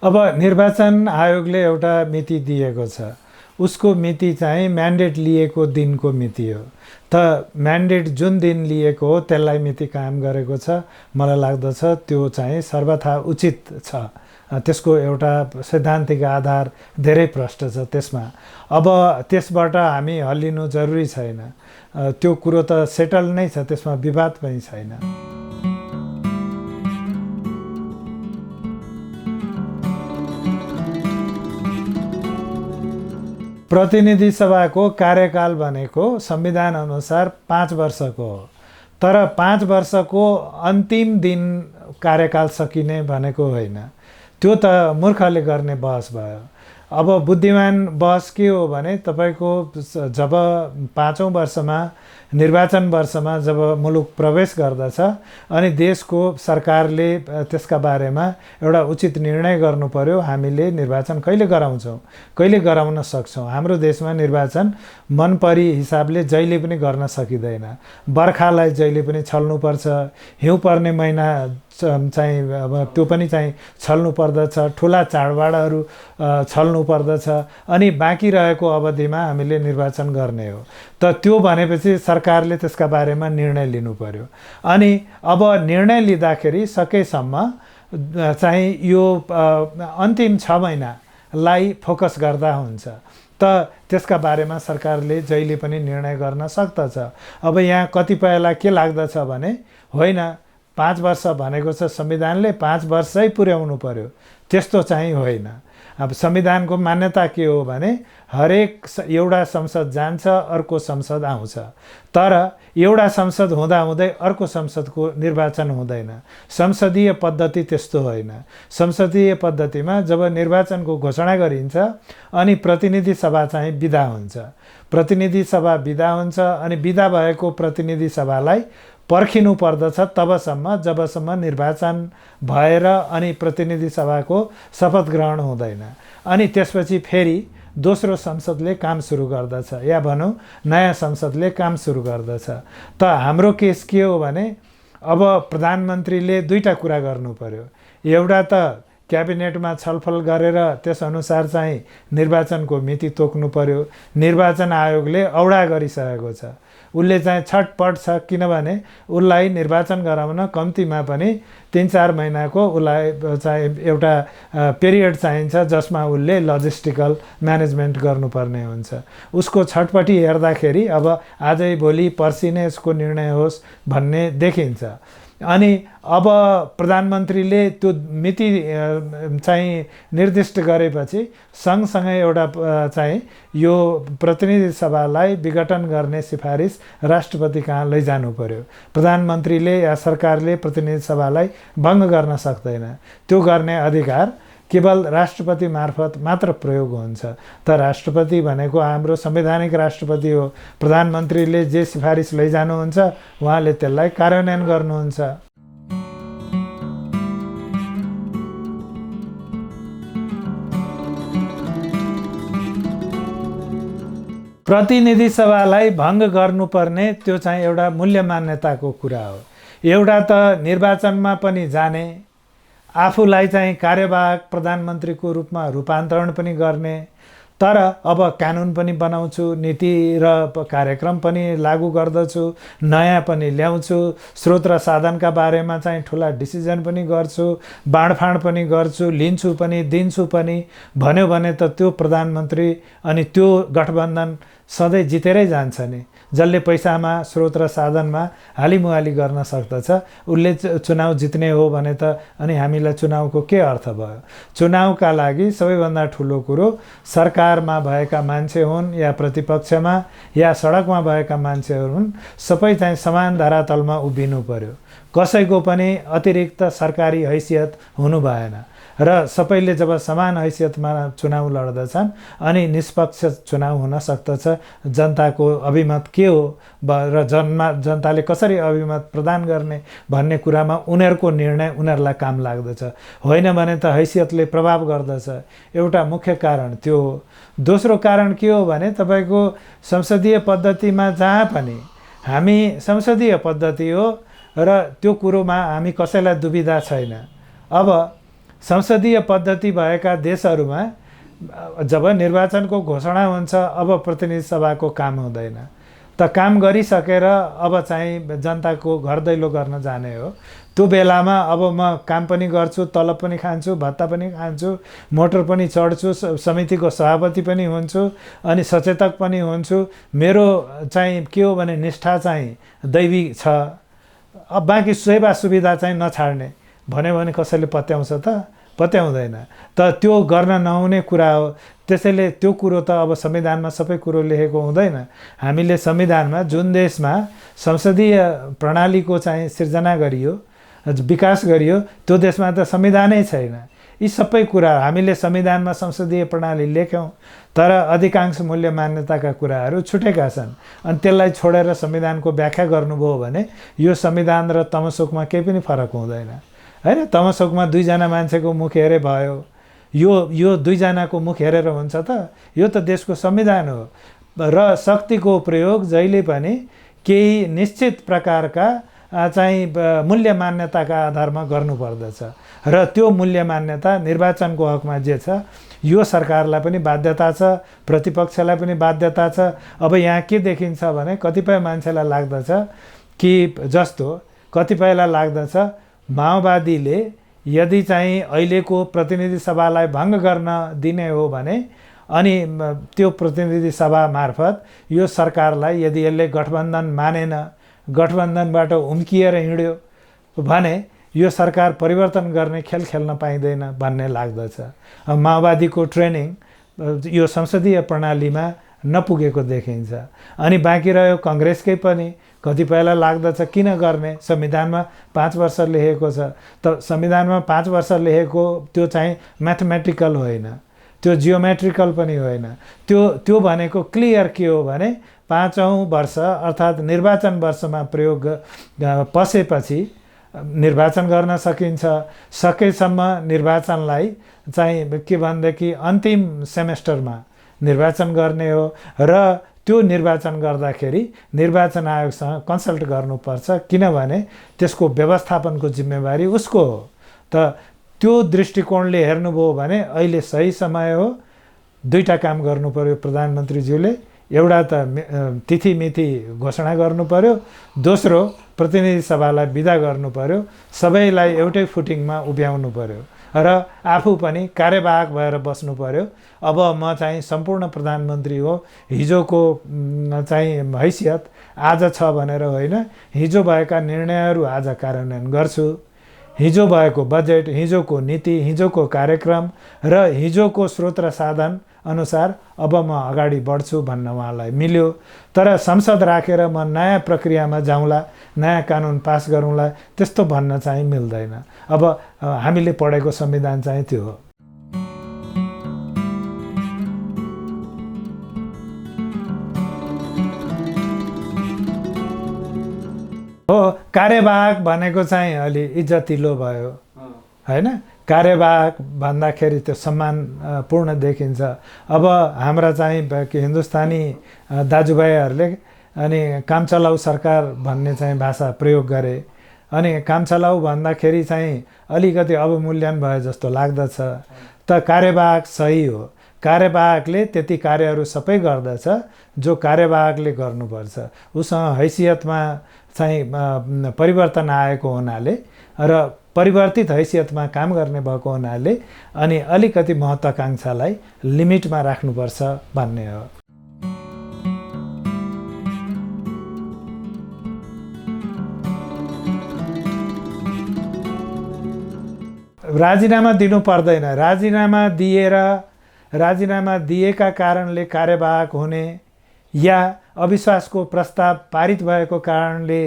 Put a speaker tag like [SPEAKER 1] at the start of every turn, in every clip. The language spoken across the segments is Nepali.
[SPEAKER 1] अब निर्वाचन आयोगले एउटा मिति दिएको छ, उसको मिति चाहिँ म्यान्डेट लिएको दिनको मिति हो। त म्यान्डेट जुन दिन लिएको हो त्यसलाई मिति कायम गरेको छ। मलाई लाग्दछ त्यो चाहिँ सर्वथा उचित छ। त्यसको एउटा सैद्धान्तिक आधार धेरै प्रष्ट छ त्यसमा। अब त्यसबाट हामी हल्लिनु जरुरी छैन। त्यो कुरो त सेटल नै छ, त्यसमा विवाद पनि छैन। प्रतिनिधि सभाको कार्यकाल भनेको संविधान अनुसार 5 वर्षको हो, तर 5 वर्षको अन्तिम दिन कार्यकाल सकिने भनेको होइन। त्यो त मूर्खले गर्ने बहस भयो। अब बुद्धिमान बहस के हो भने तपाईको जब 5औं वर्षमा निर्वाचन वर्षमा जब मुलुक प्रवेश गर्दछ अनि देशको सरकारले त्यसका बारेमा एउटा उचित निर्णय गर्नु पर्यो। हामीले निर्वाचन कहिले गराउँछौँ, कहिले गराउन सक्छौँ। हाम्रो देशमा निर्वाचन मनपरी हिसाबले जहिले पनि गर्न सकिँदैन। बर्खालाई जहिले पनि छल्नुपर्छ, हिउँ पर्ने महिना चाहिँ अब त्यो पनि चाहिँ छल्नु पर्दछ, ठुला चाडबाडहरू छल्नु पर्दछ, अनि बाँकी रहेको अवधिमा हामीले निर्वाचन गर्ने हो। त त्यो भनेपछि सरकारले त्यसका बारेमा निर्णय लिनु पर्यो। अनि अब निर्णय लिँदाखेरि सकेसम्म चाहिँ यो अन्तिम 6 महिनालाई फोकस गर्दा हुन्छ। त त्यसका बारेमा सरकारले जहिले पनि निर्णय गर्न सक्दछ। अब यहाँ कतिपयलाई के लाग्दछ भने होइन 5 वर्ष भनेको छ संविधानले, 5 वर्षै पुर्याउनु पर्यो। त्यस्तो चाहिँ होइन। अब संविधानको मान्यता के हो भने हरेक एउटा संसद जान्छ, अर्को संसद आउँछ। तर एउटा संसद हुँदाहुँदै अर्को संसदको निर्वाचन हुँदैन। संसदीय पद्धति त्यस्तो होइन। संसदीय पद्धतिमा जब निर्वाचनको घोषणा गरिन्छ अनि प्रतिनिधि सभा चाहिँ बिदा हुन्छ। प्रतिनिधि सभा बिदा हुन्छ अनि बिदा भएको प्रतिनिधि सभालाई पर्खिनु पर्दछ तबसम्म जबसम्म निर्वाचन भएर अनि प्रतिनिधि सभाको शपथ ग्रहण हुँदैन। अनि त्यसपछि फेरि दोस्रो संसदले काम सुरु गर्दछ, या भनौँ नयाँ संसदले काम सुरु गर्दछ। त हाम्रो केस के हो भने अब प्रधानमन्त्रीले दुईटा कुरा गर्नु पर्यो। एउटा त क्याबिनेटमा छलफल गरेर त्यसअनुसार चाहिँ निर्वाचनको मिति तोक्नु पर्यो। निर्वाचन आयोगले औडा गरिसकेको छ। उसले चाहिँ छटपट छ, किनभने उसलाई निर्वाचन गराउन कम्तीमा पनि 3-4 महिनाको उसलाई चाहिँ एउटा पिरियड चाहिन्छ जसमा उसले लजिस्टिकल म्यानेजमेन्ट गर्नुपर्ने हुन्छ। उसको छटपटी हेर्दाखेरि अब आजै भोलि पर्सि नै यसको निर्णय होस् भन्ने देखिन्छ। अनि अब प्रधानमन्त्रीले त्यो मिति चाहिँ निर्दिष्ट गरेपछि सँगसँगै एउटा चाहिँ यो प्रतिनिधि सभालाई विघटन गर्ने सिफारिस राष्ट्रपति कहाँ लैजानु पर्यो। प्रधानमन्त्रीले या सरकारले प्रतिनिधि सभालाई भङ्ग गर्न सक्दैन। त्यो गर्ने अधिकार केवल राष्ट्रपति मार्फत मात्र प्रयोग हुन्छ। त राष्ट्रपति भनेको हाम्रो संवैधानिक राष्ट्रपति हो। प्रधानमन्त्रीले जे सिफारिस लैजानुहुन्छ उहाँले त्यसलाई कार्यान्वयन गर्नुहुन्छ। प्रतिनिधि सभालाई भङ्ग गर्नुपर्ने त्यो चाहिँ एउटा मूल्य मान्यताको कुरा हो। एउटा त निर्वाचनमा पनि जाने, आफूलाई चाहिँ कार्यवाहक प्रधानमन्त्रीको रूपमा रूपान्तरण पनि गर्ने, तर अब कानुन पनि बनाउँछु, नीति र कार्यक्रम पनि लागू गर्दछु, नयाँ पनि ल्याउँछु, स्रोत र साधनका बारेमा चाहिँ ठुला डिसिजन पनि गर्छु, बाँडफाँड पनि गर्छु, लिन्छु पनि दिन्छु पनि भन्यो भने त त्यो प्रधानमन्त्री अनि त्यो गठबन्धन सधैँ जितेरै जान्छ नि। जसले पैसामा स्रोत र साधनमा हालिमुहाली गर्न सक्दछ उसले चुनाव जित्ने हो भने त अनि हामीलाई चुनावको के अर्थ भयो। चुनावका लागि सबैभन्दा ठुलो कुरो सरकारमा भएका मान्छे हुन् या प्रतिपक्षमा या सडकमा भएका मान्छेहरू हुन्, सबै चाहिँ समान धरातलमा उभिनु पर्यो। कसैको पनि अतिरिक्त सरकारी हैसियत हुनु भएन र सबैले जब समान हैसियतमा चुनाव लड्दछन् अनि निष्पक्ष चुनाव हुन सक्दछ। जनताको अभिमत के हो र जनताले कसरी अभिमत प्रदान गर्ने भन्ने कुरामा उनीहरूको निर्णय उनीहरूलाई काम लाग्दछ। होइन भने त हैसियतले प्रभाव गर्दछ। एउटा मुख्य कारण त्यो हो। दोस्रो कारण के हो भने तपाईको संसदीय पद्धतिमा जहाँ पनि हामी संसदीय पद्धति हो र त्यो कुरोमा हामी कसैलाई दुविधा छैन। अब संसदीय पद्धति भएका देशहरूमा जब निर्वाचनको घोषणा हुन्छ अब प्रतिनिधि सभाको काम हुँदैन, त काम गरिसकेर अब चाहिँ जनताको घर दैलो गर्न जाने हो। त्यो बेलामा अब म काम पनि गर्छु, तलब पनि खान्छु, भत्ता पनि खान्छु, मोटर पनि चढ्छु, समितिको सभापति पनि हुन्छु, अनि सचेतक पनि हुन्छु, मेरो चाहिँ के हो भने निष्ठा चाहिँ दैवी छ, अब बाँकी सेवा सुविधा चाहिँ नछाड्ने भन्यो भने कसैले पत्याउँछ त? पत्याउँदैन। त त्यो गर्न नहुने कुरा हो। त्यसैले त्यो कुरो त अब संविधानमा सबै कुरो लेखेको हुँदैन। हामीले संविधानमा जुन देशमा संसदीय प्रणालीको चाहिँ सिर्जना गरियो, विकास गरियो, त्यो देशमा त संविधानै छैन। यी सबै कुरा हामीले संविधानमा संसदीय प्रणाली लेख्यौँ, तर अधिकांश मूल्य मान्यताका कुराहरू छुटेका छन्। अनि त्यसलाई छोडेर संविधानको व्याख्या गर्नुभयो भने यो संविधान र तमसोकमा केही पनि फरक हुँदैन, हैन? तमसोकमा दुईजना मान्छेको मुख हेरे भयो, यो दुईजनाको मुख हेरेर हुन्छ त? यो त देशको संविधान हो। र शक्तिको प्रयोग जहिले पनि केही निश्चित प्रकारका चाहिँ मूल्य मान्यताका आधारमा गर्नुपर्दछ, र त्यो मूल्य मान्यता निर्वाचनको हकमा जे छ यो सरकारलाई पनि बाध्यता छ, प्रतिपक्षलाई पनि बाध्यता छ। अब यहाँ के देखिन्छ भने कतिपय मान्छेलाई लाग्दछ कि जस्तो कतिपयलाई लाग्दछ माओवादीले यदि चाहिँ अहिलेको प्रतिनिधि सभालाई भङ्ग गर्न दिने हो भने अनि त्यो प्रतिनिधि सभा मार्फत यो सरकारलाई यदि यसले गठबन्धन मानेन, गठबन्धनबाट उम्किएर हिँड्यो भने यो सरकार परिवर्तन गर्ने खेल खेल्न पाइँदैन भन्ने लाग्दछ। माओवादीको ट्रेनिङ यो संसदीय प्रणालीमा नपुगेको देखिन्छ। अनि बाँकी रह्यो काङ्ग्रेसकै पनि कतिपयलाई लाग्दछ किन गर्ने, संविधानमा 5 वर्ष लेखेको छ। त संविधानमा 5 वर्ष लेखेको त्यो चाहिँ म्याथमेटिकल होइन, त्यो जियोमेट्रिकल पनि होइन। त्यो भनेको क्लियर के हो भने 5औं वर्ष अर्थात् निर्वाचन वर्षमा प्रयोग पसेपछि निर्वाचन गर्न सकिन्छ। सकेसम्म निर्वाचनलाई चाहिँ के भनेदेखि अन्तिम सेमेस्टरमा निर्वाचन गर्ने हो, र त्यो निर्वाचन गर्दाखेरि निर्वाचन आयोगसँग कन्सल्ट गर्नुपर्छ, किनभने त्यसको व्यवस्थापनको जिम्मेवारी उसको हो। त त्यो दृष्टिकोणले हेर्नुभयो भने अहिले सही समय हो। दुईटा काम गर्नु पर्यो प्रधानमन्त्रीज्यूले, एउटा त तिथिमिति घोषणा गर्नु पर्यो, दोस्रो प्रतिनिधि सभालाई बिदा गर्नु पर्यो, सबैलाई एउटै फुटिङमा उभ्याउनु पर्यो, र आफू पनि कार्यवाहक भएर बस्नु पर्यो। अब म चाहिँ सम्पूर्ण प्रधानमन्त्री हो, हिजोको चाहिँ हैसियत आज छ भनेर होइन, हिजो भएका निर्णयहरू आज कार्यान्वयन गर्छु। हिजो भएको बजेट, हिजोको नीति, हिजोको कार्यक्रम र हिजोको स्रोत र साधन अनुसार अब म अगाडि बढ्छु भन्न उहाँलाई मिल्यो। तर संसद राखेर म नयाँ प्रक्रियामा जाउँला, नयाँ कानुन पास गरौँला, त्यस्तो भन्न चाहिँ मिल्दैन। अब हामीले पढेको संविधान चाहिँ त्यो हो। कार्यवाहक भनेको चाहिँ अलि इज्जतिलो भयो, हैन? कार्यवाहक भन्दाखेरि त्यो सम्मानपूर्ण देखिन्छ। अब हाम्रा चाहिँ हिन्दुस्तानी दाजुभाइहरूले अनि काम चलाउ सरकार भन्ने चाहिँ भाषा प्रयोग गरे, अनि काम चलाउ भन्दाखेरि चाहिँ अलिकति अवमूल्यन भयो जस्तो लाग्दछ। त कार्यवाहक सही हो, कार्यवाहकले त्यति कार्यहरू सबै गर्दछ जो कार्यवाहकले गर्नुपर्छ। उसँग हैसियतमा चाहिँ परिवर्तन आएको हुनाले र परिवर्तित हैसियतमा काम गर्ने भएको हुनाले अनि अलिकति महत्त्वाकांक्षालाई लिमिटमा राख्नुपर्छ भन्ने हो। राजीनामा दिनु पर्दैन। राजीनामा दिएका कारणले कार्यवाहक हुने या अविश्वासको प्रस्ताव पारित भएको कारणले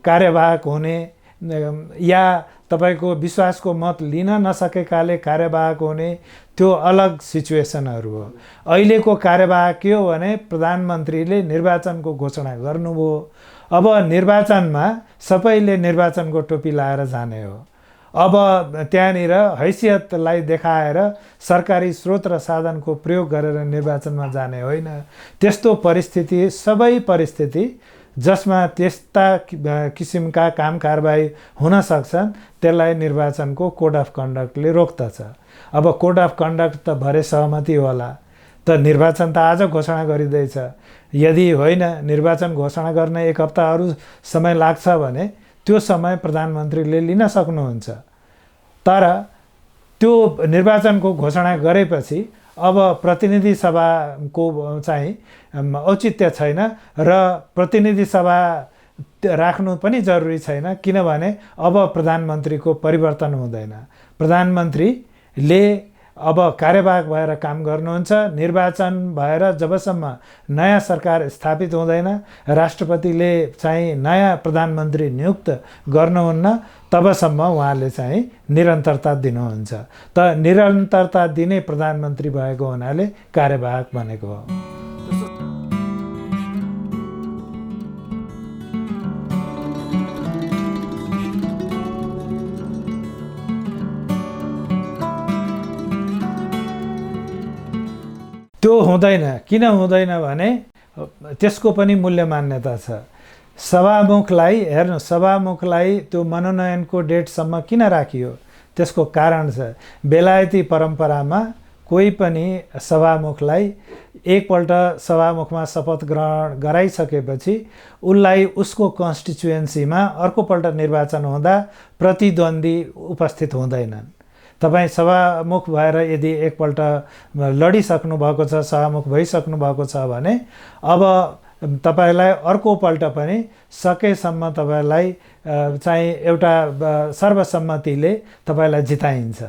[SPEAKER 1] कार्यवाहक हुने या तपाईको विश्वासको मत लिन नसकेकाले कार्यवाहक हुने, त्यो अलग सिचुएसनहरू हो। अहिलेको कार्यवाहक के हो भने प्रधानमन्त्रीले निर्वाचनको घोषणा गर्नुभयो। अब निर्वाचनमा सबैले निर्वाचनको टोपी लाएर जाने हो। अब त्यहाँनिर हैसियतलाई देखाएर सरकारी स्रोत र साधनको प्रयोग गरेर निर्वाचनमा जाने होइन। त्यस्तो परिस्थिति, सबै परिस्थिति जसमा त्यस्ता किसिमका काम कारबाही हुन सक्छन् त्यसलाई निर्वाचनको कोड अफ कन्डक्टले रोक्दछ। अब कोड अफ कन्डक्ट त भरे सहमति होला, त निर्वाचन त आज घोषणा गरिँदैछ। यदि होइन निर्वाचन घोषणा गर्न 1 हप्ता अरू समय लाग्छ भने त्यो समय प्रधानमन्त्रीले लिन सक्नुहुन्छ। तर त्यो निर्वाचनको घोषणा गरेपछि अब प्रतिनिधि सभाको चाहिँ औचित्य छैन र प्रतिनिधि सभा राख्नु पनि जरुरी छैन, किनभने अब प्रधानमन्त्रीको परिवर्तन हुँदैन। प्रधानमन्त्रीले अब कार्यवाहक भएर काम गर्नुहुन्छ। निर्वाचन भएर जबसम्म नयाँ सरकार स्थापित हुँदैन, राष्ट्रपतिले चाहिँ नयाँ प्रधानमन्त्री नियुक्त गर्नुहुन्न, तबसम्म उहाँले चाहिँ निरन्तरता दिनुहुन्छ। त निरन्तरता दिने प्रधानमन्त्री भएको हुनाले कार्यवाहक भनेको हो। त्यो हुँदैन। किन हुँदैन भने त्यसको पनि मूल्य मान्यता छ। सभामुखलाई हेर्नु, सभामुखलाई त्यो मनोनयनको डेटसम्म किन राखियो त्यसको कारण छ। बेलायती परम्परामा कोही पनि सभामुखलाई एकपल्ट सभामुखमा शपथ ग्रहण गराइसकेपछि उसलाई उसको कन्स्टिट्युएन्सीमा अर्कोपल्ट निर्वाचन हुँदा प्रतिद्वन्दी उपस्थित हुँदैनन्। तपाईँ सभामुख भएर यदि एकपल्ट लडिसक्नु भएको छ, सभामुख भइसक्नु भएको छ भने अब तपाईलाई अर्कोपल्ट पनि सकेसम्म तपाईलाई चाहिँ एउटा सर्वसम्मतिले तपाईलाई जिताइन्छ।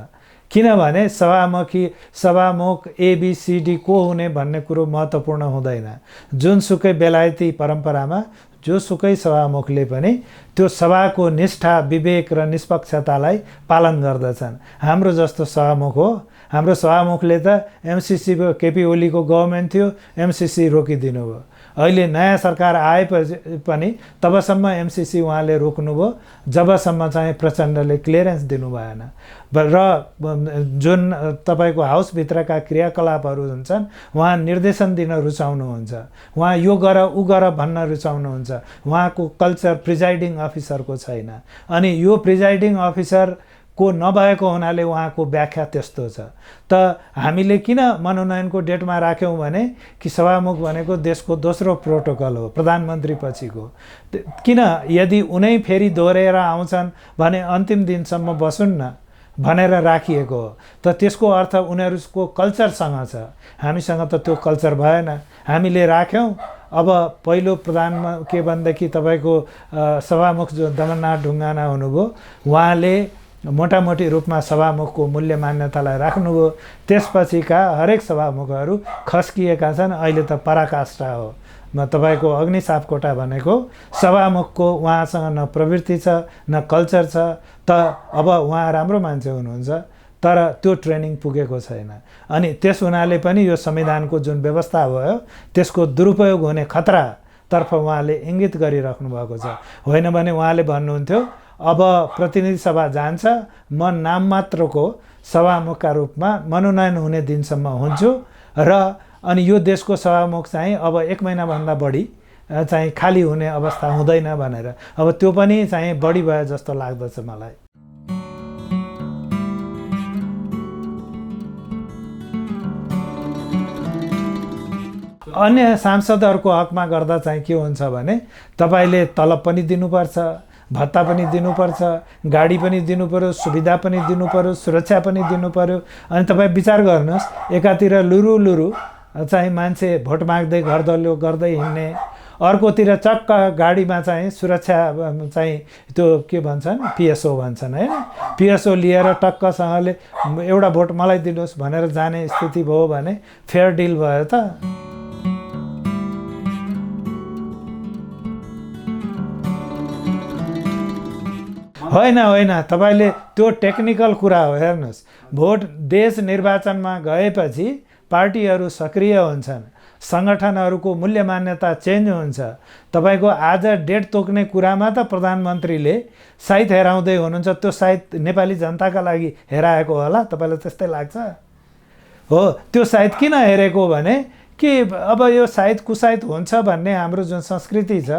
[SPEAKER 1] किनभने सभामुख एबीसीडी को हुने भन्ने कुरो महत्त्वपूर्ण हुँदैन। जुनसुकै बेलायती परम्परामा जोसुकै सभामुखले पनि त्यो सभाको निष्ठा, विवेक र निष्पक्षतालाई पालन गर्दछन्। हाम्रो जस्तो सभामुख हो, हाम्रो सभामुखले त एमसीसी केपी ओलीको गभर्मेन्ट थियो, एमसीसी रोकिदिनु भयो। अहिले नयाँ सरकार आएपछि पनि तबसम्म एमसीसी उहाँले रोक्नुभयो जबसम्म चाहिँ प्रचण्डले क्लियरेन्स दिनु भएन। र जुन तपाईको हाउसभित्रका क्रियाकलापहरू हुन्छन् उहाँ निर्देशन दिन रुचाउनुहुन्छ, उहाँ यो गर उ गर भन्न रुचाउनुहुन्छ। उहाँको कल्चर प्रिजाइडिङ अफिसरको छैन, अनि यो प्रिजाइडिङ अफिसर को नभएको हुनाले उहाँको व्याख्या त्यस्तो छ। त हामीले किन मनोनयनको डेटमा राख्यौँ भने कि सभामुख भनेको देशको दोस्रो प्रोटोकल हो, प्रधानमन्त्री पछिको। किन यदि उनै फेरि दोहोरेर आउँछन् भने अन्तिम दिनसम्म बसुन् न भनेर राखिएको हो। त त्यसको अर्थ उनीहरूको कल्चरसँग छ, हामीसँग त त्यो कल्चर भएन। हामीले राख्यौँ। अब पहिलो प्रधानमा के भनेदेखि तपाईँको सभामुख जो दमननाथ ढुङ्गाना हुनुभयो, उहाँले मोटामोटी रूपमा सभामुखको मूल्य मान्यतालाई राख्नुभयो। त्यसपछिका हरेक सभामुखहरू खस्किएका छन्। अहिले त पराकाष्ठा हो। तपाईँको अग्नि सापकोटा भनेको सभामुखको उहाँसँग न प्रवृत्ति छ न कल्चर छ। त अब उहाँ राम्रो मान्छे हुनुहुन्छ तर त्यो ट्रेनिङ पुगेको छैन। अनि त्यस हुनाले पनि यो संविधानको जुन व्यवस्था भयो त्यसको दुरुपयोग हुने खतरातर्फ उहाँले इङ्गित गरिराख्नु भएको छ। होइन भने उहाँले भन्नुहुन्थ्यो अब प्रतिनिधि सभा जान्छ, म नाम मात्रको सभामुखका रूपमा मनोनयन हुने दिनसम्म हुन्छु र अनि यो देशको सभामुख चाहिँ अब 1 महिनाभन्दा बढी चाहिँ खाली हुने अवस्था हुँदैन भनेर। अब त्यो पनि चाहिँ बढी भयो जस्तो लाग्दछ मलाई। अन्य सांसदहरूको हकमा गर्दा चाहिँ के हुन्छ भने तपाईँले तलब पनि दिनुपर्छ, भत्ता पनि दिनुपर्छ, गाडी पनि दिनु पर्यो, सुविधा पनि दिनु पर्यो, सुरक्षा पनि दिनु पर्यो। अनि तपाईँ विचार गर्नुहोस्, एकातिर लुरु चाहिँ मान्छे भोट माग्दै घर दल्यो गर्दै हिँड्ने, अर्कोतिर चक्क गाडीमा चाहिँ सुरक्षा चाहिँ त्यो के भन्छन् पिएसओ भन्छन् हैन, पिएसओ लिएर टक्कसँगले एउटा भोट मलाई दिनुहोस् भनेर जाने स्थिति भयो भने फेयर डिल भयो त? होइन, तपाईले त्यो टेक्निकल कुरा हो। हेर्नुहोस्, भोट देश निर्वाचनमा गएपछि पार्टीहरू सक्रिय हुन्छन्, सङ्गठनहरूको मूल्य मान्यता चेन्ज हुन्छ। तपाईँको आज डेट तोक्ने कुरामा त प्रधानमन्त्रीले सायद हेराउँदै हुनुहुन्छ, त्यो सायद नेपाली जनताका लागि हेराएको होला, तपाईँलाई त्यस्तै लाग्छ? हो, त्यो सायद किन हेरेको भने कि अब यो सायद कुसायत हुन्छ भन्ने हाम्रो जुन संस्कृति छ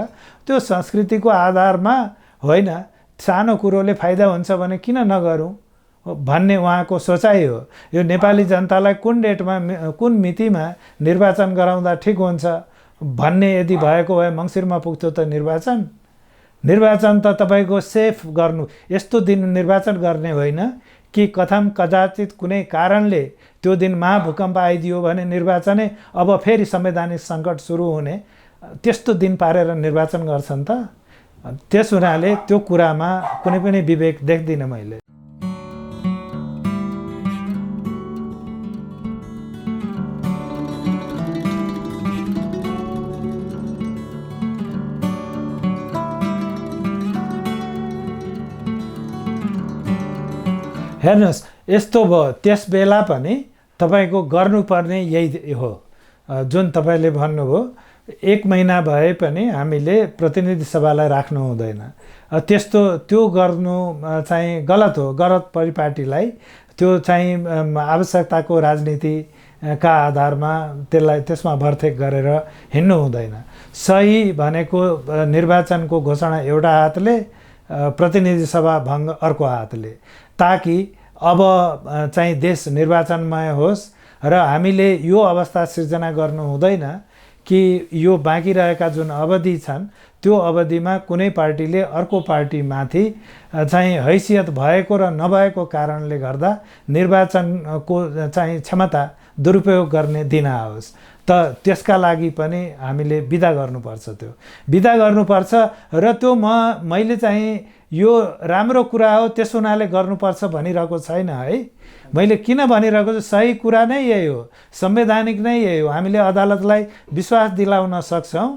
[SPEAKER 1] त्यो संस्कृतिको आधारमा होइन, सानो कुरोले फाइदा हुन्छ भने किन नगरौँ भन्ने उहाँको सोचाइ हो। यो नेपाली जनतालाई कुन डेटमा कुन मितिमा निर्वाचन गराउँदा ठिक हुन्छ भन्ने यदि भएको भए मङ्सिरमा पुग्थ्यो त निर्वाचन त तपाईँको सेफ गर्नु, यस्तो दिन निर्वाचन गर्ने होइन कि कथम कदाचित कुनै कारणले त्यो दिन महाभूकम्प आइदियो भने निर्वाचनै अब फेरि संवैधानिक सङ्कट सुरु हुने, त्यस्तो दिन पारेर निर्वाचन गर्छन् त। त्यस हुनाले त्यो कुरामा कुनै पनि विवेक देख्दिनँ मैले। हेर्नुहोस्, यस्तो भयो, त्यस बेला पनि तपाईँको गर्नुपर्ने यही हो जुन तपाईँले भन्नुभयो। 1 महिना भए पनि हामीले प्रतिनिधि सभालाई राख्नु हुँदैन, त्यस्तो त्यो गर्नु चाहिँ गलत हो। गलत परिपाटीलाई त्यो चाहिँ आवश्यकताको राजनीतिका आधारमा त्यसमा भरथेक गरेर हिँड्नु हुँदैन। सही भनेको निर्वाचनको घोषणा एउटा हातले, प्रतिनिधि सभा भङ्ग अर्को हातले, ताकि अब चाहिँ देश निर्वाचनमय होस् र हामीले यो अवस्था सिर्जना गर्नु हुँदैन कि यो बाँकी रहेका जुन अवधि छन् त्यो अवधिमा कुनै पार्टीले अर्को पार्टीमाथि चाहिँ हैसियत भएको र नभएको कारणले गर्दा निर्वाचनको चाहिँ क्षमता दुरुपयोग गर्ने दिन आओस् त त्यसका लागि पनि हामीले बिदा गर्नुपर्छ। त्यो बिदा गर्नुपर्छ र त्यो मैले चाहिँ यो राम्रो कुरा हो त्यस हुनाले गर्नुपर्छ भनिरहेको छैन है। मैले किन भनिरहेको छु, सही कुरा नै यही हो, संवैधानिक नै यही हो। हामीले अदालतलाई विश्वास दिलाउन सक्छौँ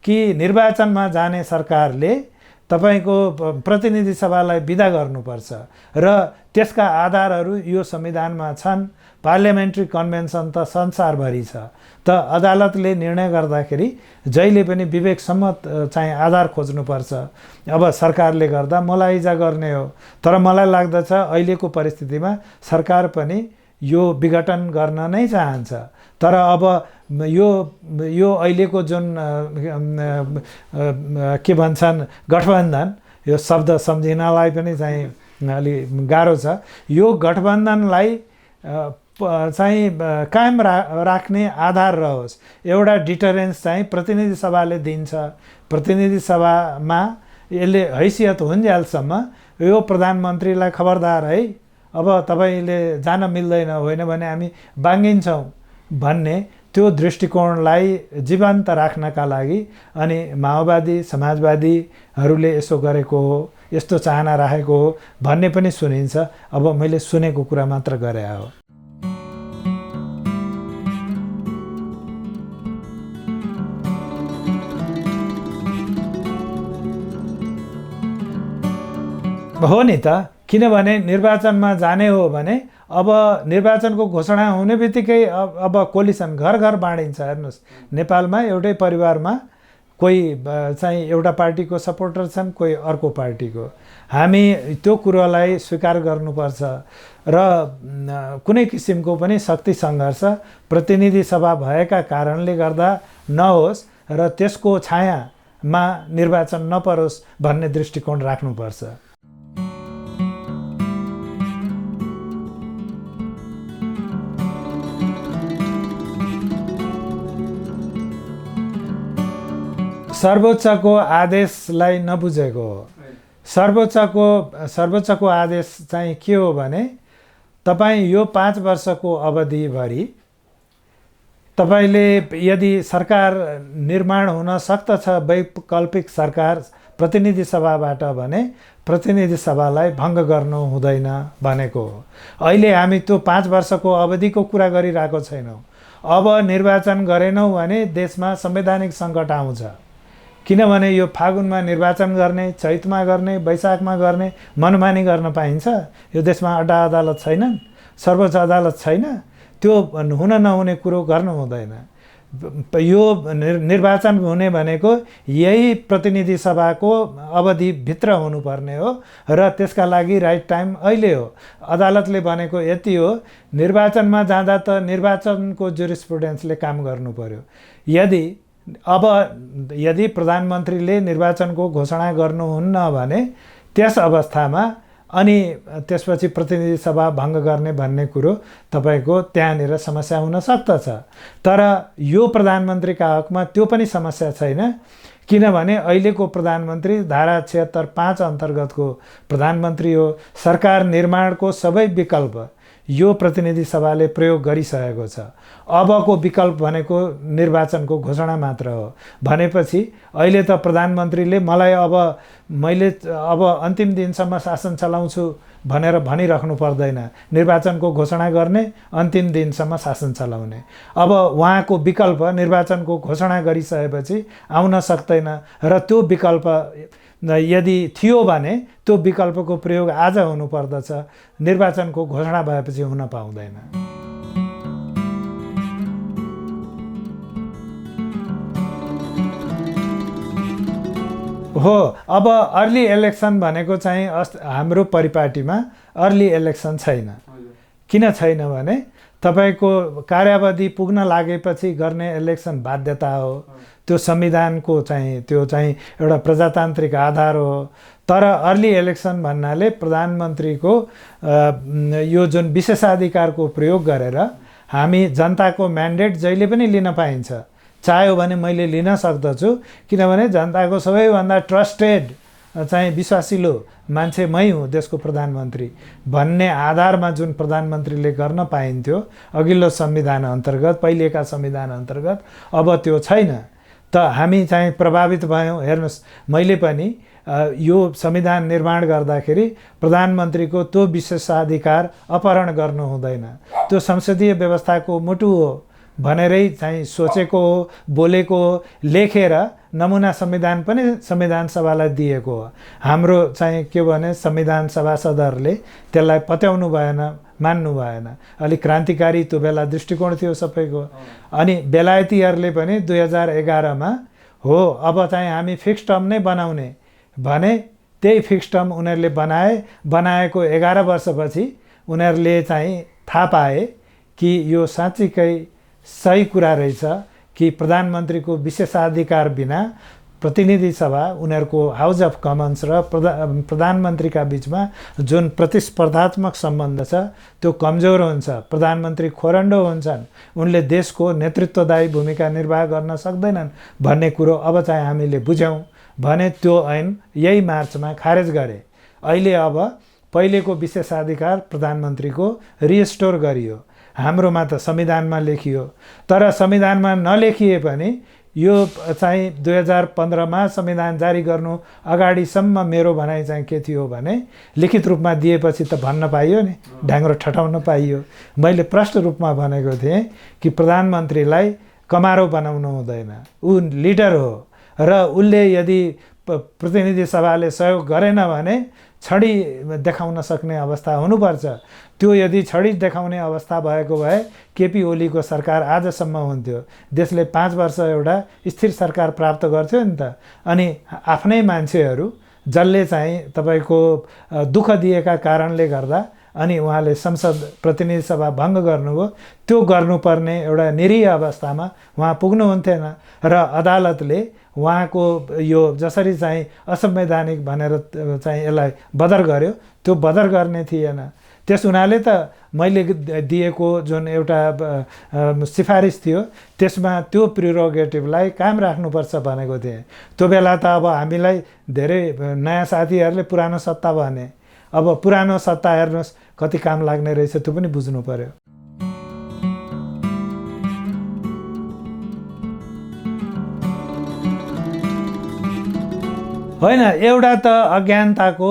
[SPEAKER 1] कि निर्वाचनमा जाने सरकारले तपाईँको प्रतिनिधि सभालाई बिदा गर्नुपर्छ र त्यसका आधारहरू यो संविधानमा छन्। पार्लियामेन्ट्री कन्भेन्सन त संसारभरि छ, त अदालतले निर्णय गर्दाखेरि जहिले पनि विवेक सम्मत चाहिँ आधार खोज्नुपर्छ। अब सरकारले गर्दा मलाइजा गर्ने हो, तर मलाई लाग्दछ अहिलेको परिस्थितिमा सरकार पनि यो विघटन गर्न नै चाहन्छ। तर अब यो अहिलेको जुन के भन्छन् गठबन्धन, यो शब्द सम्झिनलाई पनि चाहिँ अलि गाह्रो छ। यो गठबन्धनलाई चाहिँ कायम राख्ने आधार रहोस्। एउटा डिटरेन्स चाहिँ प्रतिनिधि सभाले दिन्छ। प्रतिनिधि सभामा यसले हैसियत हुन्जेलसम्म यो प्रधानमन्त्रीलाई खबरदार है, अब तपाईँले जान मिल्दैन, होइन भने हामी बाङ्गिन्छौँ भन्ने त्यो दृष्टिकोणलाई जीवन्त राख्नका लागि अनि माओवादी समाजवादीहरूले यसो गरेको हो, यस्तो चाहना राखेको हो भन्ने पनि सुनिन्छ। अब मैले सुनेको कुरा मात्र गरे हो। हो नि त, किनभने निर्वाचनमा जाने हो भने अब निर्वाचनको घोषणा हुने बित्तिकै अब कोलिसन घर घर बाँडिन्छ। हेर्नुहोस्, नेपालमा एउटै परिवारमा कोही चाहिँ एउटा पार्टीको सपोर्टर छन्, कोही अर्को पार्टीको। हामी त्यो कुरोलाई स्वीकार गर्नुपर्छ र कुनै किसिमको पनि शक्ति सङ्घर्ष प्रतिनिधि सभा भएका कारणले गर्दा नहोस् र त्यसको छायामा निर्वाचन नपरोस् भन्ने दृष्टिकोण राख्नुपर्छ। सर्वोच्चको आदेशलाई नबुझेको हो। सर्वोच्चको आदेश चाहिँ के हो भने तपाईँ यो 5 वर्षको अवधिभरि तपाईँले यदि सरकार निर्माण हुन सक्दछ वैकल्पिक सरकार प्रतिनिधि सभाबाट भने प्रतिनिधि सभालाई भङ्ग गर्नु हुँदैन भनेको हो। अहिले हामी त्यो 5 वर्षको अवधिको कुरा गरिरहेको छैनौँ। अब निर्वाचन गरेनौँ भने देशमा संवैधानिक सङ्कट आउँछ। किनभने यो फागुनमा निर्वाचन गर्ने, चैतमा गर्ने, वैशाखमा गर्ने मनमानी गर्न पाइन्छ। यो देशमा अड्डा अदालत छैनन्, सर्वोच्च अदालत छैन, त्यो हुन नहुने कुरो गर्नु हुँदैन। यो निर्वाचन हुने भनेको यही प्रतिनिधि सभाको अवधिभित्र हुनुपर्ने हो र त्यसका लागि राइट टाइम अहिले हो। अदालतले भनेको यति हो, निर्वाचनमा जाँदा त निर्वाचनको जुरिस्प्रुडेन्सले काम गर्नु पर्यो। यदि प्रधानमन्त्रीले निर्वाचनको घोषणा गर्नुहुन्न भने त्यस अवस्थामा अनि त्यसपछि प्रतिनिधि सभा भङ्ग गर्ने भन्ने कुरो तपाईको त्यहाँनिर समस्या हुन सक्दछ। तर यो प्रधानमन्त्रीका हकमा त्यो पनि समस्या छैन, किनभने अहिलेको प्रधानमन्त्री धारा 76(5) अन्तर्गतको प्रधानमन्त्री हो। सरकार निर्माणको सबै विकल्प यो प्रतिनिधि सभाले प्रयोग गरिसकेको छ। अबको विकल्प भनेको निर्वाचनको घोषणा मात्र हो भनेपछि अहिले त प्रधानमन्त्रीले मैले अब अन्तिम दिनसम्म शासन चलाउँछु भनेर भनिराख्नु पर्दैन। निर्वाचनको घोषणा गर्ने, अन्तिम दिनसम्म शासन चलाउने। अब उहाँको विकल्प निर्वाचनको घोषणा गरिसकेपछि आउन सक्दैन र त्यो विकल्प यदि थियो भने त्यो विकल्पको प्रयोग आज हुनुपर्दछ, निर्वाचनको घोषणा भएपछि हुन पाउँदैन। हो, अब अर्ली इलेक्सन भनेको चाहिँ हाम्रो परिपाटीमा अर्ली इलेक्सन छैन। किन छैन भने तपाईको कार्यावधि पुग्न लागेपछि गर्ने इलेक्सन बाध्यता हो। त्यो संविधानको त्यो चाहिँ एउटा प्रजातान्त्रिक आधार हो। तर अर्ली इलेक्सन भन्नाले प्रधानमन्त्रीको यो जुन विशेषाधिकारको प्रयोग गरेर हामी जनताको म्यान्डेट जहिले पनि लिन पाइन्छ। चाह्यो भने मैले लिन सक्दछु, किनभने जनताको सबैभन्दा ट्रस्टेड विश्वासिलो मान्छे मै हुँ, देशको प्रधानमन्त्री भन्ने आधारमा जुन प्रधानमन्त्रीले गर्न पाइन्थ्यो अघिल्लो संविधान अन्तर्गत, पहिलेका संविधान अन्तर्गत, अब त्यो छैन। त हामी प्रभावित भयौँ। हेर्नुहोस्, मैले पनि यो संविधान निर्माण गर्दाखेरि प्रधानमन्त्रीको त्यो विशेषाधिकार अपहरण गर्नु हुँदैन, त्यो संसदीय व्यवस्थाको मुटु हो भनेरै सोचेको हो, बोलेको हो, लेखेर नमुना संविधान पनि संविधान सभालाई दिएको हो। हाम्रो के भने संविधान सभासदहरूले त्यसलाई पत्याउनु भएन, मान्नु भएन। अलिक क्रान्तिकारी त्यो बेला दृष्टिकोण थियो सबैको। अनि बेलायतीहरूले पनि 2011 हो अब हामी फिक्स टर्म नै बनाउने भने त्यही फिक्स टर्म उनीहरूले बनाएको 11 वर्षपछि उनीहरूले थाहा पाए कि यो साँच्चीकै सही कुरा रहेछ कि प्रधानमन्त्रीको विशेषाधिकार बिना प्रतिनिधि सभा, उनीहरूको हाउस अफ कमन्स र प्रधानमन्त्रीका बिचमा जुन प्रतिस्पर्धात्मक सम्बन्ध छ त्यो कमजोर हुन्छ। प्रधानमन्त्री खोरन्डो हुन्छन्, उनले देशको नेतृत्वदायी भूमिका निर्वाह गर्न सक्दैनन् भन्ने कुरो अब हामीले बुझ्यौँ भने त्यो ऐन यही मार्चमा खारेज गरे। अहिले अब पहिलेको विशेषाधिकार प्रधानमन्त्रीको रिस्टोर गरियो। हाम्रोमा त संविधानमा लेखियो, तर संविधानमा नलेखिए पनि यो 2015 संविधान जारी गर्नु अगाडिसम्म मेरो भनाइ के थियो भने लिखित रूपमा दिएपछि त भन्न पाइयो नि, ढाङ्ग्रो ठटाउन पाइयो। मैले प्रष्ट रूपमा भनेको थिएँ कि प्रधानमन्त्रीलाई कमारो बनाउनु हुँदैन, ऊ लिडर हो र उसले यदि प्रतिनिधि सभाले सहयोग गरेन भने छडी देखाउन सक्ने अवस्था हुनुपर्छ। त्यो यदि छडी देखाउने अवस्था भएको भए केपी ओलीको सरकार आजसम्म हुन्थ्यो। देशले 5 वर्ष एउटा स्थिर सरकार प्राप्त गर्थ्यो नि त। अनि आफ्नै मान्छेहरू जसले तपाईको दुःख दिएका कारणले गर्दा अनि उहाँले संसद प्रतिनिधि सभा भङ्ग गर्नुभयो, त्यो गर्नुपर्ने एउटा निरीह अवस्थामा उहाँ पुग्नुहुन्थेन र अदालतले उहाँको यो जसरी असंवैधानिक भनेर यसलाई बदर गर्यो, त्यो बदर गर्ने थिएन। त्यस हुनाले त मैले दिएको जुन एउटा सिफारिस थियो त्यसमा त्यो प्रिरोगेटिभलाई कायम राख्नुपर्छ भनेको थिएँ। त्यो बेला त अब हामीलाई धेरै नयाँ साथीहरूले पुरानो सत्ता भने, अब पुरानो सत्ता हेर्नुहोस् कति काम लाग्ने रहेछ, त्यो पनि बुझ्नु पर्यो। होइन, एउटा त अज्ञानताको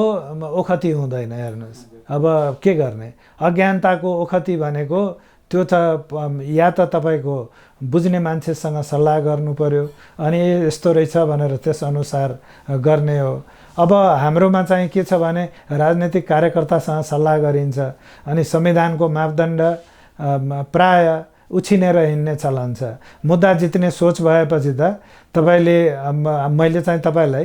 [SPEAKER 1] ओखती हुँदैन। हेर्नुहोस्, अब के गर्ने, अज्ञानताको ओखती भनेको त्यो त या त तपाईँको बुझ्ने मान्छेसँग सल्लाह गर्नु पर्यो अनि यस्तो रहेछ भनेर त्यसअनुसार गर्ने हो। अब हाम्रोमा के छ भने राजनीतिक कार्यकर्तासँग सल्लाह गरिन्छ अनि संविधानको मापदण्ड प्राय उछिनेर हिँड्ने चलन छ। मुद्दा जित्ने सोच भएपछि त तपाईँले मैले चाहिँ तपाईँलाई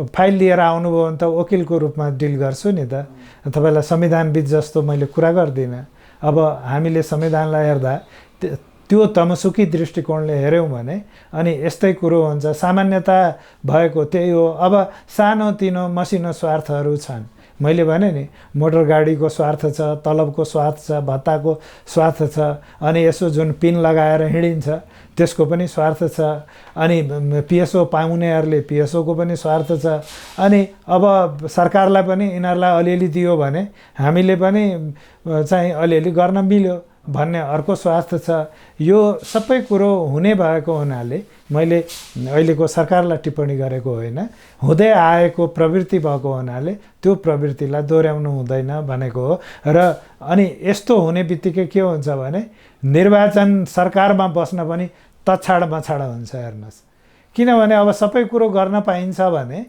[SPEAKER 1] फाइल लिएर आउनुभयो भने त वकिलको रूपमा डिल गर्छु नि त। तपाईँलाई संविधानविद जस्तो मैले कुरा गर्दिनँ। अब हामीले संविधानलाई हेर्दा त्यो तमसुकी दृष्टिकोणले हेऱ्यौँ भने अनि यस्तै कुरो हुन्छ। सामान्यता भएको त्यही हो। अब सानोतिनो मसिनो स्वार्थहरू छन्। मैले भने नि मोटर गाडीको स्वार्थ छ, तलबको स्वार्थ छ, भत्ताको स्वार्थ छ, अनि यसो जुन पिन लगाएर हिँडिन्छ त्यसको पनि स्वार्थ छ, अनि पिएसओ पाउनेहरूले पिएसओको पनि स्वार्थ छ, अनि अब सरकारलाई पनि यिनीहरूलाई अलिअलि दियो भने हामीले पनि चाहिँ अलिअलि गर्न मिल्यो भन्ने अर्को स्वार्थ छ। यो सबै कुरो हुने भएको हुनाले मैले अहिलेको सरकारलाई टिप्पणी गरेको होइन, हुँदै आएको प्रवृत्ति भएको हुनाले त्यो प्रवृत्तिलाई दोहोऱ्याउनु हुँदैन भनेको हो। र अनि यस्तो हुने बित्तिकै के हुन्छ भने निर्वाचन सरकारमा बस्न पनि तछाड मछाड हुन्छ। हेर्नुहोस्, किनभने अब सबै कुरो गर्न पाइन्छ भने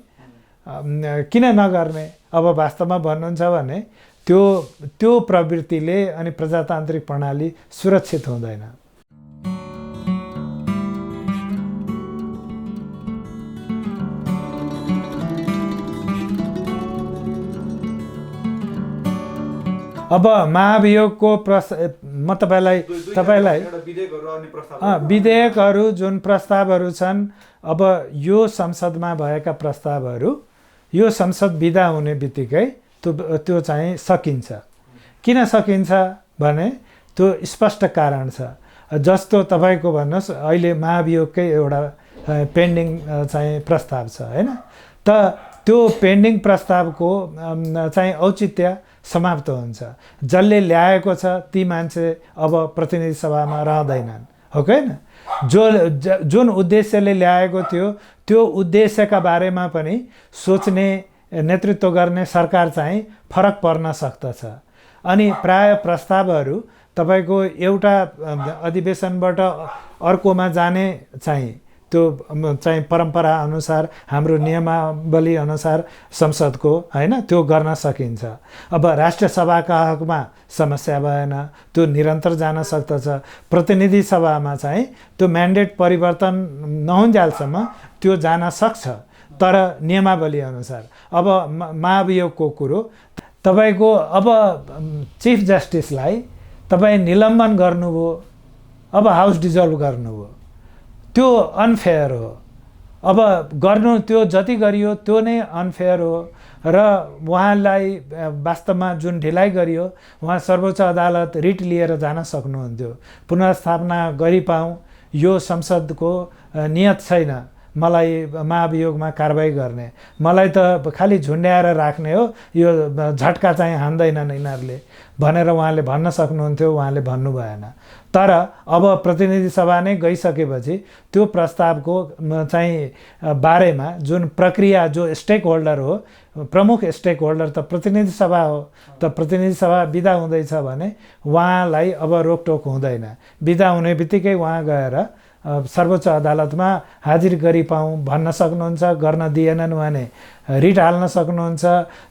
[SPEAKER 1] किन नगर्ने? अब वास्तवमा भन्नुहुन्छ भने त्यो प्रवृत्तिले अनि प्रजातान्त्रिक प्रणाली सुरक्षित हुँदैन। अब महाभियोगको म तपाईँलाई विधेयकहरू जुन प्रस्तावहरू छन्, अब यो संसदमा भएका प्रस्तावहरू यो संसद बिदा हुने बित्तिकै त्यो चाहिँ सकिन्छ। किन सकिन्छ भने त्यो स्पष्ट कारण छ। जस्तो तपाईँको भन्नुहोस् अहिले महाभियोगकै एउटा पेन्डिङ चाहिँ प्रस्ताव छ होइन, त त्यो पेन्डिङ प्रस्तावको चाहिँ औचित्य समाप्त हुन्छ। जसले ल्याएको छ ती मान्छे अब प्रतिनिधि सभामा रहँदैनन्, हो कि होइन? जुन उद्देश्यले ल्याएको थियो त्यो उद्देश्यका बारेमा पनि सोच्ने नेतृत्व गर्ने सरकार चाहिँ फरक पर्न सक्दछ। अनि प्राय प्रस्तावहरू तपाईँको एउटा अधिवेशनबाट अर्कोमा जाने चाहिँ त्यो चाहिँ परम्परा अनुसार हाम्रो नियमावली अनुसार संसदको होइन त्यो गर्न सकिन्छ। अब राष्ट्रिय सभाका हकमा समस्या भएन, त्यो निरन्तर जान सक्दछ। प्रतिनिधि सभामा चाहिँ त्यो म्यान्डेट परिवर्तन नहुन्जेलसम्म त्यो जान सक्छ, तर नियमावली अनुसार। अब महाभियोगको कुरो तपाईँको अब चिफ जस्टिसलाई तपाईँ निलम्बन गर्नुभयो, अब हाउस डिजल्भ गर्नुभयो, त्यो अनफेयर हो। अब गर्नु त्यो जति गरियो त्यो नै अनफेयर हो। र उहाँलाई वास्तवमा जुन ढिलाइ गरियो, उहाँ सर्वोच्च अदालत रिट लिएर जान सक्नुहुन्थ्यो, पुनर्स्थापना गरिपाऊँ, यो संसदको नियत छैन मलाई महाभियोगमा कारबाही गर्ने, मलाई त खालि झुन्ड्याएर राख्ने हो, यो झट्का चाहिँ हान्दैनन् यिनीहरूले भनेर उहाँले भन्न सक्नुहुन्थ्यो, उहाँले भन्नु भएन। तर अब प्रतिनिधि सभा नै गइसकेपछि त्यो प्रस्तावको चाहिँ बारेमा जुन प्रक्रिया, जो स्टेक होल्डर हो, प्रमुख स्टेक होल्डर त प्रतिनिधि सभा हो, त प्रतिनिधि सभा बिदा हुँदैछ भने उहाँलाई अब रोकटोक हुँदैन। बिदा हुने बित्तिकै उहाँ गएर सर्वोच्च अदालतमा हाजिर गरिपाऊँ भन्न सक्नुहुन्छ, गर्न दिएनन् भने रिट हाल्न सक्नुहुन्छ।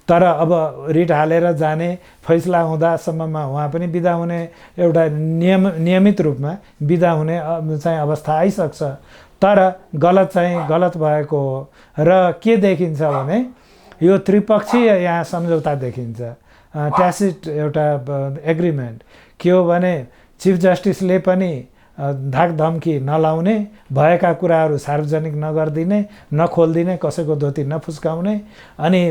[SPEAKER 1] तर अब रिट हालेर जाने फैसला हुँदासम्ममा उहाँ पनि बिदा हुने एउटा नियमित रूपमा बिदा हुने चाहिँ अवस्था आइसक्छ। तर गलत चाहिँ गलत भएको हो। र के देखिन्छ भने यो त्रिपक्षीय यहाँ सम्झौता देखिन्छ, ट्यासिट एउटा एग्रिमेन्ट। के हो भने चिफ जस्टिसले पनि धाकधम्की नलाउने, भएका कुराहरू सार्वजनिक नगरिदिने, नखोलिदिने, कसैको धोती नफुस्काउने, अनि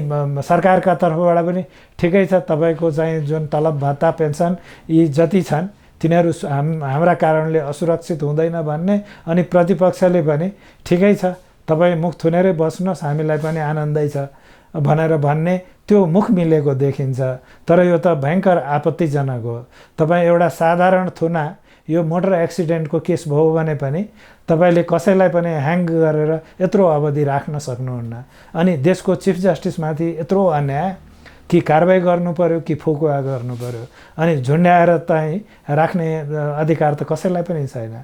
[SPEAKER 1] सरकारका तर्फबाट पनि ठिकै छ तपाईँको चाहिँ जुन तलब भत्ता पेन्सन यी जति छन् तिनीहरू हाम्रा कारणले असुरक्षित हुँदैन भन्ने, अनि प्रतिपक्षले पनि ठिकै छ तपाईँ मुख थुनेरै बस्नुहोस्, हामीलाई पनि आनन्दै छ भनेर भन्ने, त्यो मुख मिलेको देखिन्छ। तर यो त भयङ्कर आपत्तिजनक हो। तपाईँ एउटा साधारण थुना, यो मोटर एक्सिडेन्टको केस भयो भने पनि तपाईँले कसैलाई पनि ह्याङ गरेर यत्रो अवधि राख्न सक्नुहुन्न। अनि देशको चिफ जस्टिसमाथि यत्रो अन्याय, कि कारबाही गर्नु पर्यो कि फुकुवा गर्नु पर्यो, अनि झुन्ड्याएर चाहिँ राख्ने अधिकार त कसैलाई पनि छैन।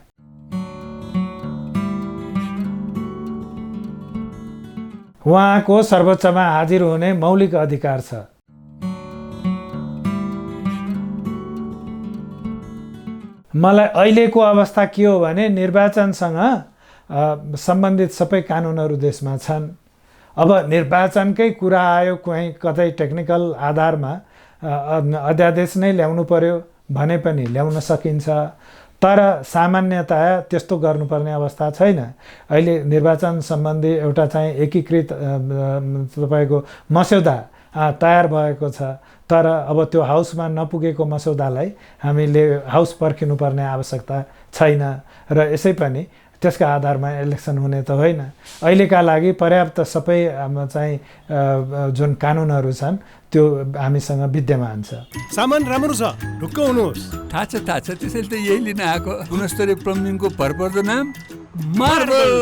[SPEAKER 1] उहाँको सर्वोच्चमा हाजिर हुने मौलिक अधिकार छ। मलाई अहिलेको अवस्था के हो भने निर्वाचनसँग सम्बन्धित सबै कानुनहरू देशमा छन्। अब निर्वाचनकै कुरा आयो, कहीँ कतै टेक्निकल आधारमा अध्यादेश नै ल्याउनु पर्यो भने पनि ल्याउन सकिन्छ, तर सामान्यतया त्यस्तो गर्नुपर्ने अवस्था छैन। अहिले निर्वाचन सम्बन्धी एउटा चाहिँ एकीकृत तपाईँको मस्यौदा तयार भएको छ, तर अब त्यो हाउसमा नपुगेको मस्यौदालाई हामीले हाउस पर्खिनुपर्ने आवश्यकता छैन र यसै पनि त्यसका आधारमा इलेक्सन हुने त होइन। अहिलेका लागि पर्याप्त सबै चाहिँ जुन कानुनहरू छन् त्यो हामीसँग विद्यमान छ।
[SPEAKER 2] सामान राम्रो छ, ढुक्क हुनुहोस्।
[SPEAKER 3] थाहा छ त्यसैले त यही लिन आएको। गुणस्तरीय प्लम्बिङको भरपर्दो नाम मार्बल।